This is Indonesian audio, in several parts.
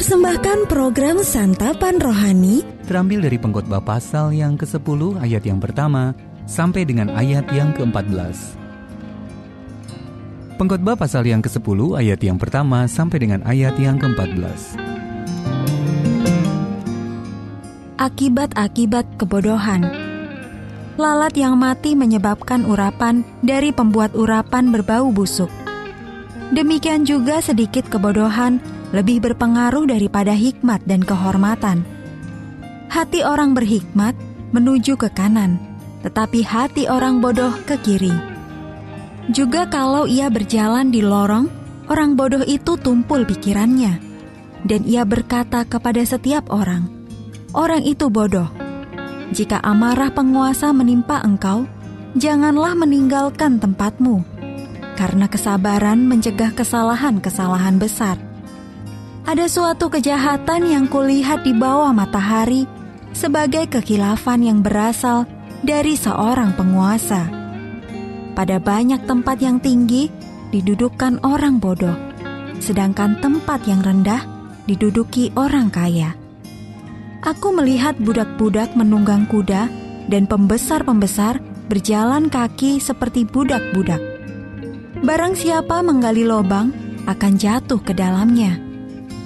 mempersembahkan program Santapan Rohani terambil dari Pengkhotbah pasal yang ke-10 ayat yang pertama sampai dengan ayat yang ke-14. Pengkhotbah pasal yang ke-10 ayat yang pertama sampai dengan ayat yang ke-14. Akibat-akibat kebodohan. Lalat yang mati menyebabkan urapan dari pembuat urapan berbau busuk. Demikian juga sedikit kebodohan lebih berpengaruh daripada hikmat dan kehormatan. Hati orang berhikmat menuju ke kanan, tetapi hati orang bodoh ke kiri. Juga kalau ia berjalan di lorong, orang bodoh itu tumpul pikirannya, dan ia berkata kepada setiap orang, "Orang itu bodoh." Jika amarah penguasa menimpa engkau, janganlah meninggalkan tempatmu, karena kesabaran mencegah kesalahan-kesalahan besar. Ada suatu kejahatan yang kulihat di bawah matahari sebagai kekhilafan yang berasal dari seorang penguasa. Pada banyak tempat yang tinggi didudukkan orang bodoh, sedangkan tempat yang rendah diduduki orang kaya. Aku melihat budak-budak menunggang kuda dan pembesar-pembesar berjalan kaki seperti budak-budak. Barang siapa menggali lobang akan jatuh ke dalamnya,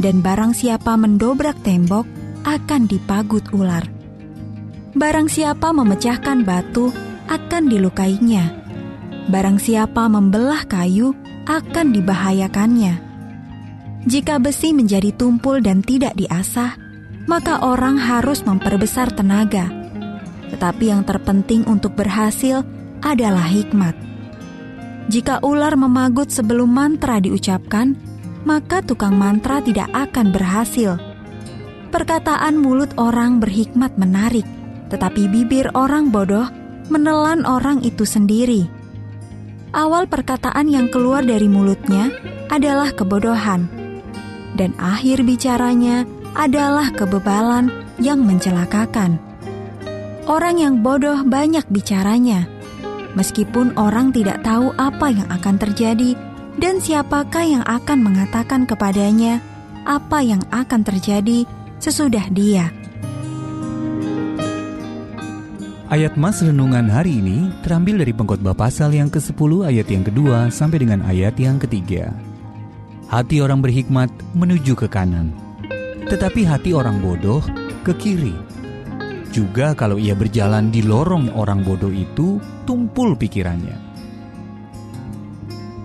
dan barang siapa mendobrak tembok akan dipagut ular. Barang siapa memecahkan batu akan dilukainya. Barang siapa membelah kayu akan dibahayakannya. Jika besi menjadi tumpul dan tidak diasah, maka orang harus memperbesar tenaga. Tetapi yang terpenting untuk berhasil adalah hikmat. Jika ular memagut sebelum mantra diucapkan, maka tukang mantra tidak akan berhasil. Perkataan mulut orang berhikmat menarik, tetapi bibir orang bodoh menelan orang itu sendiri. Awal perkataan yang keluar dari mulutnya adalah kebodohan, dan akhir bicaranya adalah kebebalan yang mencelakakan. Orang yang bodoh banyak bicaranya, meskipun orang tidak tahu apa yang akan terjadi dan siapakah yang akan mengatakan kepadanya apa yang akan terjadi sesudah dia. Ayat Mas renungan hari ini terambil dari Pengkhotbah pasal yang ke-10 ayat yang kedua sampai dengan ayat yang ketiga. Hati orang berhikmat menuju ke kanan, tetapi hati orang bodoh ke kiri. Juga kalau ia berjalan di lorong orang bodoh itu, tumpul pikirannya.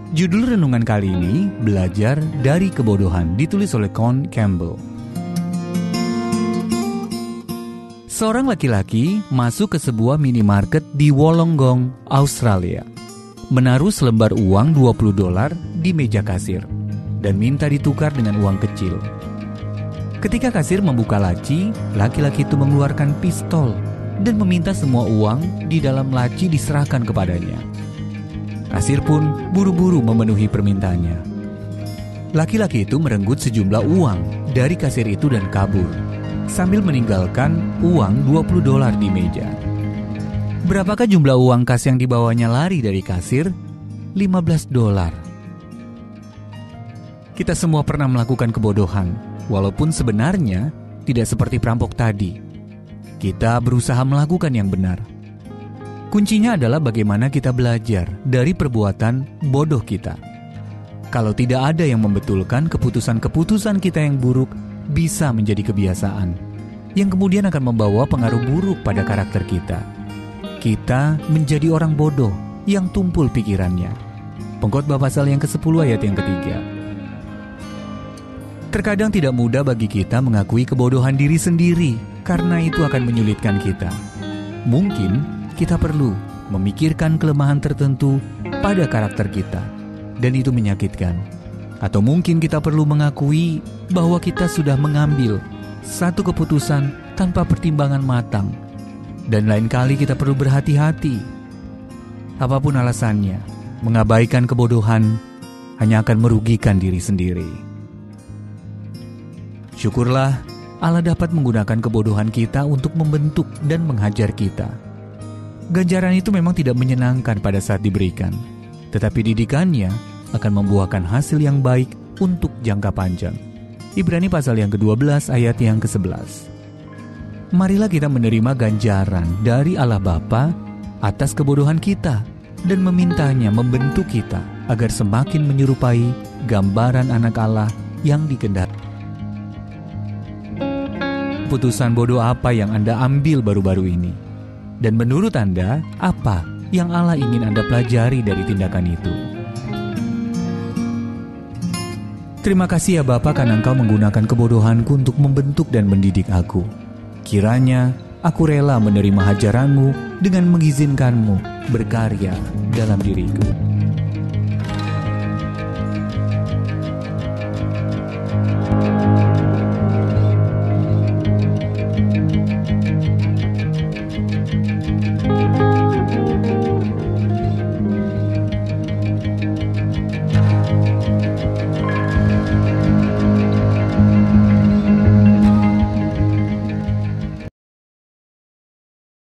Judul renungan kali ini, Belajar dari Kebodohan, ditulis oleh Con Campbell. Seorang laki-laki masuk ke sebuah minimarket di Wollongong, Australia. Menaruh selembar uang $20 di meja kasir dan minta ditukar dengan uang kecil. Ketika kasir membuka laci, laki-laki itu mengeluarkan pistol dan meminta semua uang di dalam laci diserahkan kepadanya. Kasir pun buru-buru memenuhi permintaannya. Laki-laki itu merenggut sejumlah uang dari kasir itu dan kabur, sambil meninggalkan uang $20 di meja. Berapakah jumlah uang kas yang dibawanya lari dari kasir? $15. Kita semua pernah melakukan kebodohan, walaupun sebenarnya tidak seperti perampok tadi. Kita berusaha melakukan yang benar. Kuncinya adalah bagaimana kita belajar dari perbuatan bodoh kita. Kalau tidak ada yang membetulkan, keputusan-keputusan kita yang buruk bisa menjadi kebiasaan, yang kemudian akan membawa pengaruh buruk pada karakter kita. Kita menjadi orang bodoh yang tumpul pikirannya. Pengkhotbah pasal yang ke-10 ayat yang ketiga. Terkadang tidak mudah bagi kita mengakui kebodohan diri sendiri, karena itu akan menyulitkan kita. Mungkin kita perlu memikirkan kelemahan tertentu pada karakter kita, dan itu menyakitkan. Atau mungkin kita perlu mengakui bahwa kita sudah mengambil satu keputusan tanpa pertimbangan matang, dan lain kali kita perlu berhati-hati. Apapun alasannya, mengabaikan kebodohan hanya akan merugikan diri sendiri. Syukurlah Allah dapat menggunakan kebodohan kita untuk membentuk dan menghajar kita. Ganjaran itu memang tidak menyenangkan pada saat diberikan, tetapi didikannya akan membuahkan hasil yang baik untuk jangka panjang. Ibrani pasal yang ke-12 ayat yang ke-11. Marilah kita menerima ganjaran dari Allah Bapa atas kebodohan kita dan memintanya membentuk kita agar semakin menyerupai gambaran anak Allah yang dikehendaki. Putusan bodoh apa yang Anda ambil baru-baru ini? Dan menurut Anda, apa yang Allah ingin Anda pelajari dari tindakan itu? Terima kasih ya Bapa, karena Engkau menggunakan kebodohanku untuk membentuk dan mendidik aku. Kiranya aku rela menerima hajaran-Mu dengan mengizinkan-Mu berkarya dalam diriku.